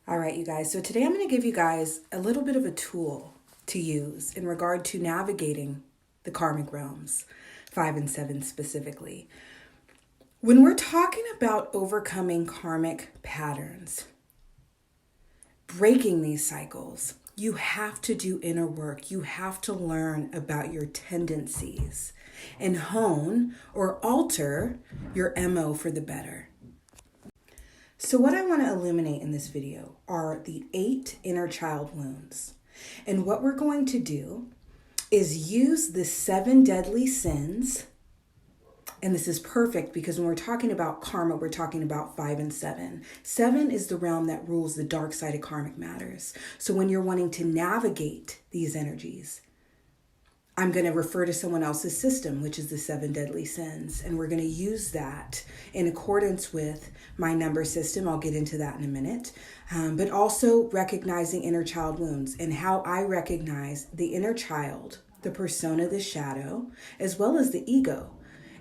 All right, you guys. So today I'm going to give you guys a little bit of a tool to use in regard to navigating the karmic realms, 5 and 7 specifically. When we're talking about overcoming karmic patterns, breaking these cycles, you have to do inner work. You have to learn about your tendencies and hone or alter your MO for the better. So what I want to illuminate in this video are the 8 inner child wounds. And what we're going to do is use the 7 deadly sins. And this is perfect because when we're talking about karma, we're talking about 5 and 7. 7 is the realm that rules the dark side of karmic matters. So when you're wanting to navigate these energies, I'm going to refer to someone else's system, which is the 7 deadly sins. And we're going to use that in accordance with my number system. I'll get into that in a minute. But also recognizing inner child wounds and how I recognize the inner child, the persona, the shadow, as well as the ego,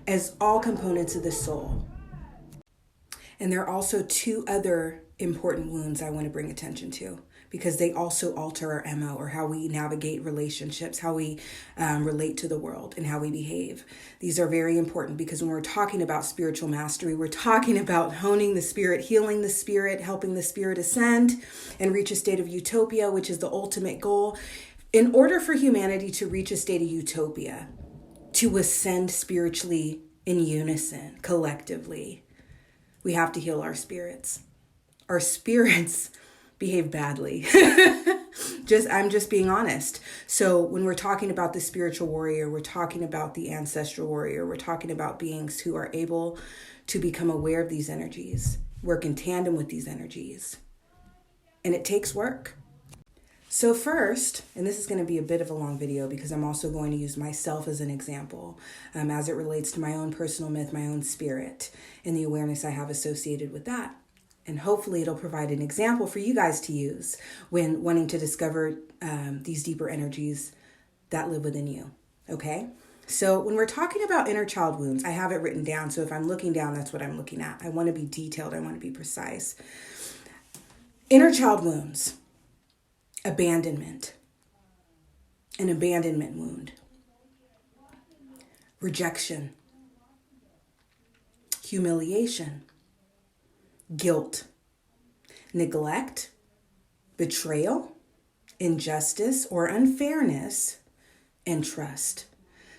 as all components of the soul. And there are also 2 other important wounds I want to bring attention to, because they also alter our MO, or how we navigate relationships, how we relate to the world, and how we behave. These are very important because when we're talking about spiritual mastery, we're talking about honing the spirit, healing the spirit, helping the spirit ascend and reach a state of utopia, which is the ultimate goal. In order for humanity to reach a state of utopia, to ascend spiritually in unison, collectively, we have to heal our spirits. Our spirits behave badly. I'm just being honest. So when we're talking about the spiritual warrior, we're talking about the ancestral warrior, we're talking about beings who are able to become aware of these energies, work in tandem with these energies. And it takes work. So first, and this is going to be a bit of a long video because I'm also going to use myself as an example as it relates to my own personal myth, my own spirit, and the awareness I have associated with that. And hopefully it'll provide an example for you guys to use when wanting to discover these deeper energies that live within you. Okay? So when we're talking about inner child wounds, I have it written down. So if I'm looking down, that's what I'm looking at. I want to be detailed. I want to be precise. Inner child wounds. Abandonment. An abandonment wound. Rejection. Humiliation. Guilt, neglect, betrayal, injustice or unfairness, and trust.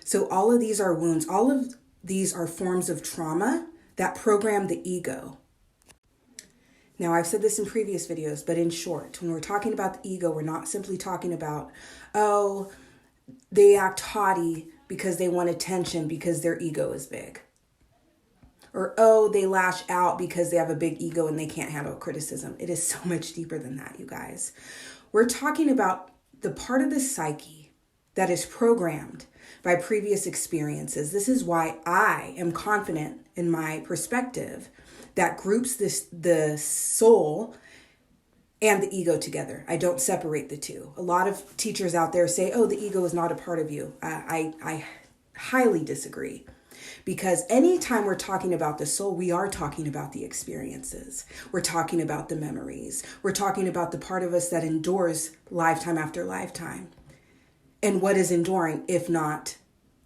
So all of these are wounds. All of these are forms of trauma that program the ego. Now, I've said this in previous videos, but in short, when we're talking about the ego, we're not simply talking about, oh, they act haughty because they want attention because their ego is big. Or, oh, they lash out because they have a big ego and they can't handle criticism. It is so much deeper than that, you guys. We're talking about the part of the psyche that is programmed by previous experiences. This is why I am confident in my perspective that groups the soul and the ego together. I don't separate the two. A lot of teachers out there say, oh, the ego is not a part of you. I highly disagree. Because anytime we're talking about the soul, we are talking about the experiences. We're talking about the memories. We're talking about the part of us that endures lifetime after lifetime. And what is enduring, if not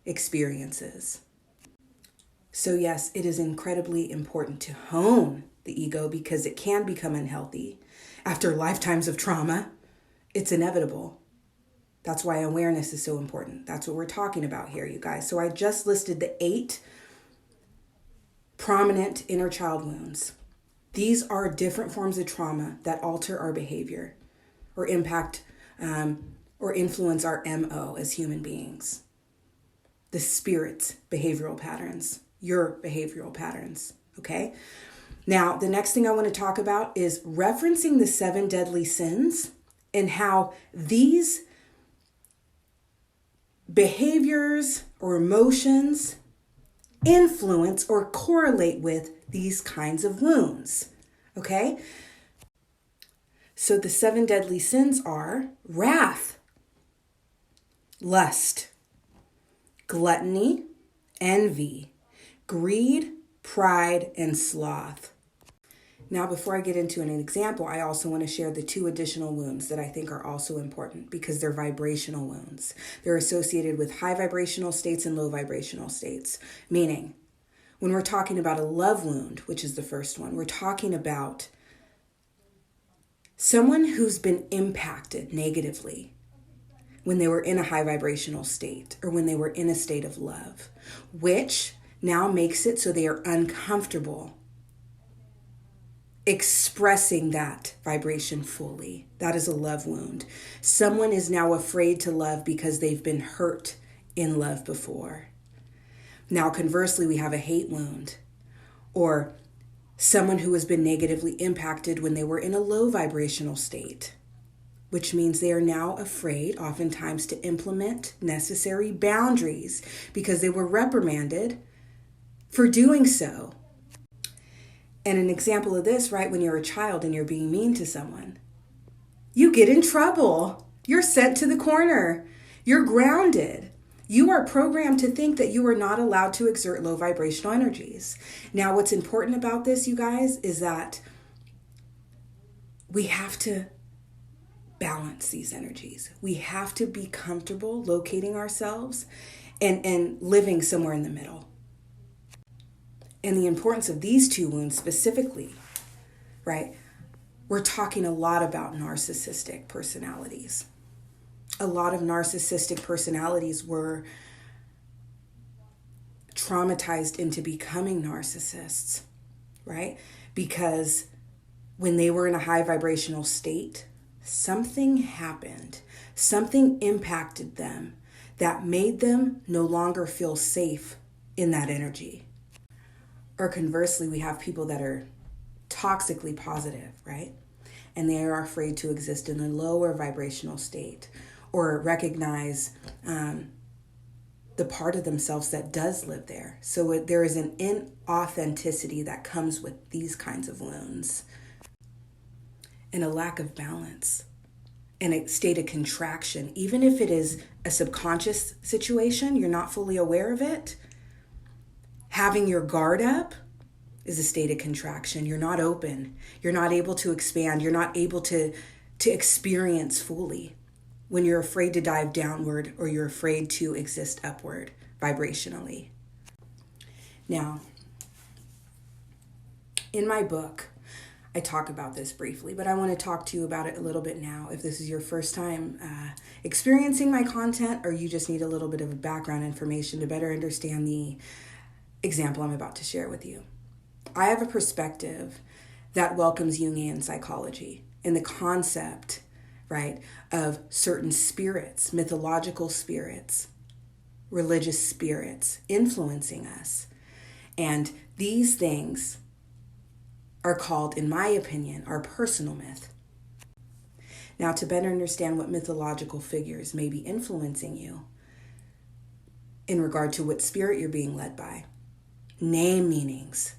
experiences? So yes, it is incredibly important to hone the ego because it can become unhealthy. After lifetimes of trauma, it's inevitable. That's why awareness is so important. That's what we're talking about here, you guys. So I just listed the 8 prominent inner child wounds. These are different forms of trauma that alter our behavior or impact or influence our MO as human beings. The spirit's behavioral patterns, your behavioral patterns, okay? Now, the next thing I want to talk about is referencing the 7 deadly sins and how these behaviors or emotions influence or correlate with these kinds of wounds. Okay? So the 7 deadly sins are wrath, lust, gluttony, envy, greed, pride, and sloth. Now, before I get into an example, I also want to share the 2 additional wounds that I think are also important because they're vibrational wounds. They're associated with high vibrational states and low vibrational states, meaning when we're talking about a love wound, which is the first one, we're talking about someone who's been impacted negatively when they were in a high vibrational state or when they were in a state of love, which now makes it so they are uncomfortable expressing that vibration fully. That is a love wound. Someone is now afraid to love because they've been hurt in love before. Now, conversely, we have a hate wound, or someone who has been negatively impacted when they were in a low vibrational state, which means they are now afraid oftentimes to implement necessary boundaries because they were reprimanded for doing so. And an example of this, right, when you're a child and you're being mean to someone, you get in trouble. You're sent to the corner. You're grounded. You are programmed to think that you are not allowed to exert low vibrational energies. Now, what's important about this, you guys, is that we have to balance these energies. We have to be comfortable locating ourselves and living somewhere in the middle. And the importance of these 2 wounds specifically, right? We're talking a lot about narcissistic personalities. A lot of narcissistic personalities were traumatized into becoming narcissists, right? Because when they were in a high vibrational state, something happened. Something impacted them that made them no longer feel safe in that energy. Or conversely, we have people that are toxically positive, right? And they are afraid to exist in a lower vibrational state or recognize the part of themselves that does live there. So there is an inauthenticity that comes with these kinds of wounds, and a lack of balance and a state of contraction. Even if it is a subconscious situation, you're not fully aware of it. Having your guard up is a state of contraction. You're not open. You're not able to expand. You're not able to experience fully when you're afraid to dive downward or you're afraid to exist upward vibrationally. Now, in my book, I talk about this briefly, but I want to talk to you about it a little bit now. If this is your first time experiencing my content, or you just need a little bit of background information to better understand the example I'm about to share with you. I have a perspective that welcomes Jungian psychology and the concept, right, of certain spirits, mythological spirits, religious spirits influencing us. And these things are called, in my opinion, our personal myth. Now, to better understand what mythological figures may be influencing you in regard to what spirit you're being led by, name meanings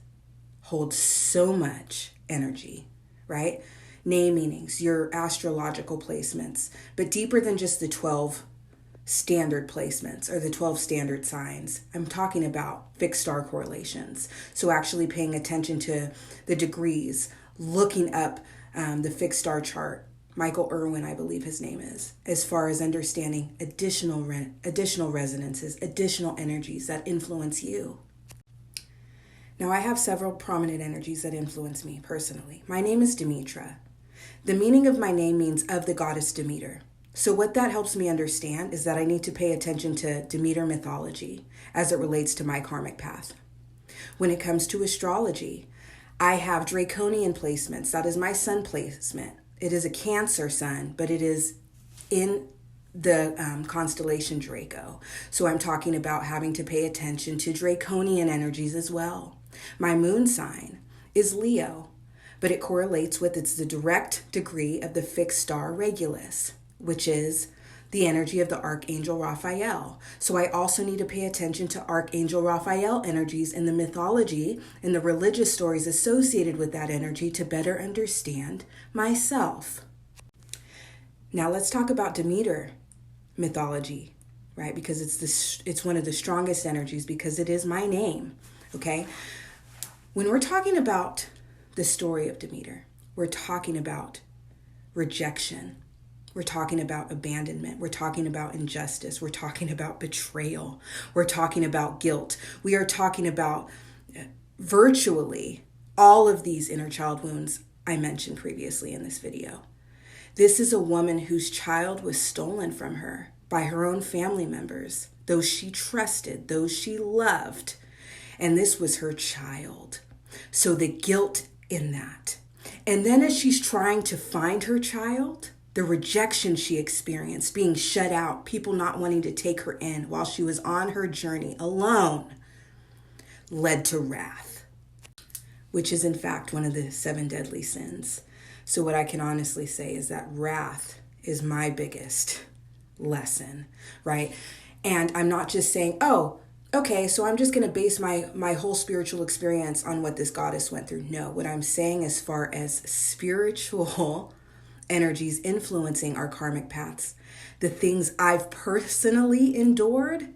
hold so much energy, right? Name meanings, your astrological placements, but deeper than just the 12 standard placements or the 12 standard signs. I'm talking about fixed star correlations. So actually paying attention to the degrees, looking up the fixed star chart. Michael Irwin, I believe his name is, as far as understanding additional resonances, additional energies that influence you. Now, I have several prominent energies that influence me personally. My name is Demetra. The meaning of my name means of the goddess Demeter. So what that helps me understand is that I need to pay attention to Demeter mythology as it relates to my karmic path. When it comes to astrology, I have draconian placements. That is my sun placement. It is a Cancer sun, but it is in the constellation Draco. So I'm talking about having to pay attention to draconian energies as well. My moon sign is Leo, but it correlates with, it's the direct degree of the fixed star Regulus, which is the energy of the Archangel Raphael. So I also need to pay attention to Archangel Raphael energies in the mythology and the religious stories associated with that energy to better understand myself. Now let's talk about Demeter mythology, right? Because it's one of the strongest energies because it is my name, okay? When we're talking about the story of Demeter. We're talking about rejection. We're talking about abandonment. We're talking about injustice. We're talking about betrayal. We're talking about guilt. We are talking about virtually all of these inner child wounds I mentioned previously in this video. This is a woman whose child was stolen from her by her own family members, those she trusted, those she loved, and this was her child. So the guilt in that. And then as she's trying to find her child, the rejection she experienced, being shut out, people not wanting to take her in while she was on her journey alone, led to wrath, which is in fact one of the 7 deadly sins. So what I can honestly say is that wrath is my biggest lesson, right? And I'm not just saying, oh, okay, so I'm just going to base my whole spiritual experience on what this goddess went through. No, what I'm saying as far as spiritual energies influencing our karmic paths, the things I've personally endured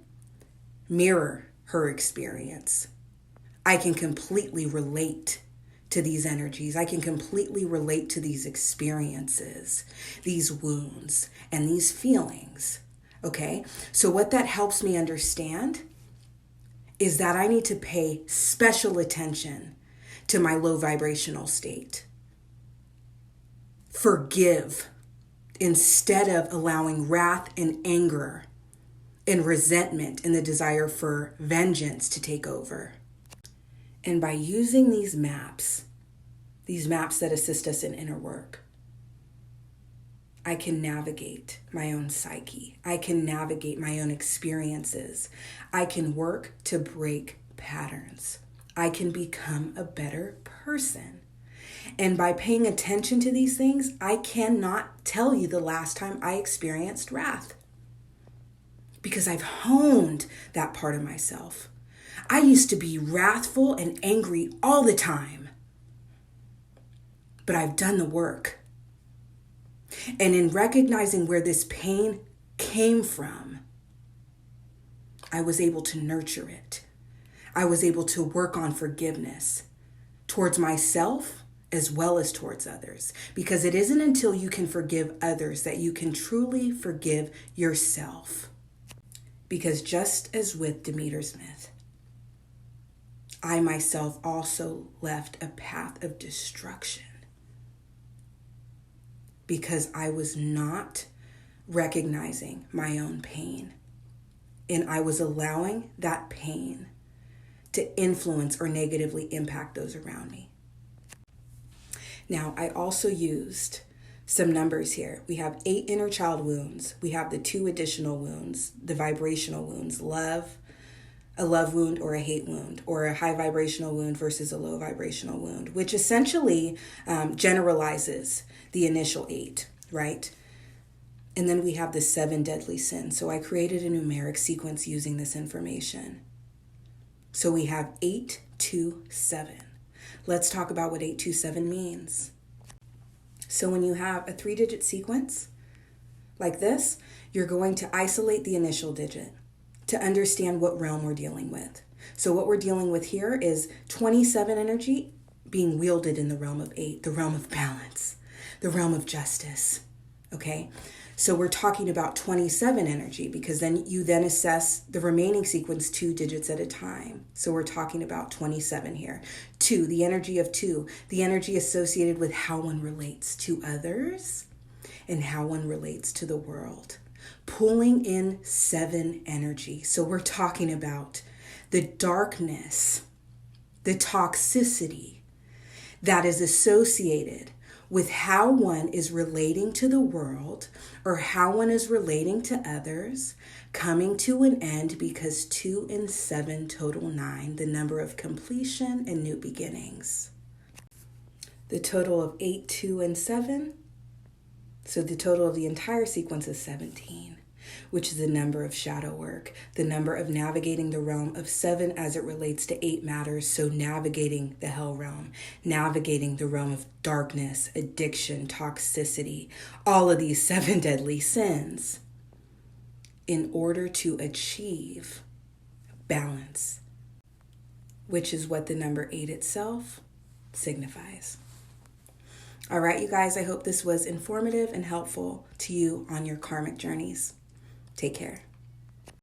mirror her experience. I can completely relate to these energies. I can completely relate to these experiences, these wounds, and these feelings. Okay? So what that helps me understand is that I need to pay special attention to my low vibrational state. Forgive instead of allowing wrath and anger and resentment and the desire for vengeance to take over. And by using these maps that assist us in inner work, I can navigate my own psyche. I can navigate my own experiences. I can work to break patterns. I can become a better person. And by paying attention to these things, I cannot tell you the last time I experienced wrath, because I've honed that part of myself. I used to be wrathful and angry all the time, but I've done the work. And in recognizing where this pain came from, I was able to nurture it. I was able to work on forgiveness towards myself as well as towards others, because it isn't until you can forgive others that you can truly forgive yourself. Because just as with Demeter's myth, I myself also left a path of destruction because I was not recognizing my own pain, and I was allowing that pain to influence or negatively impact those around me. Now, I also used some numbers here. We have 8 inner child wounds. We have the 2 additional wounds, the vibrational wounds, love, a love wound or a hate wound, or a high vibrational wound versus a low vibrational wound, which essentially generalizes the initial 8, right? And then we have the 7 deadly sins. So I created a numeric sequence using this information. So we have 8, 2, 7. Let's talk about what 827 means. So when you have a 3-digit sequence like this, you're going to isolate the initial digit to understand what realm we're dealing with. So what we're dealing with here is 27 energy being wielded in the realm of 8, the realm of balance, the realm of justice, okay? So we're talking about 27 energy, because then you then assess the remaining sequence 2 digits at a time. So we're talking about 27 here. 2, the energy of 2, the energy associated with how one relates to others and how one relates to the world. Pulling in 7 energy. So we're talking about the darkness, the toxicity that is associated with how one is relating to the world or how one is relating to others, coming to an end, because 2 and 7 total 9, the number of completion and new beginnings. The total of 8, 2, and 7, so the total of the entire sequence is 17, which is the number of shadow work, the number of navigating the realm of 7 as it relates to 8 matters. So navigating the hell realm, navigating the realm of darkness, addiction, toxicity, all of these 7 deadly sins in order to achieve balance, which is what the number 8 itself signifies. All right, you guys, I hope this was informative and helpful to you on your karmic journeys. Take care.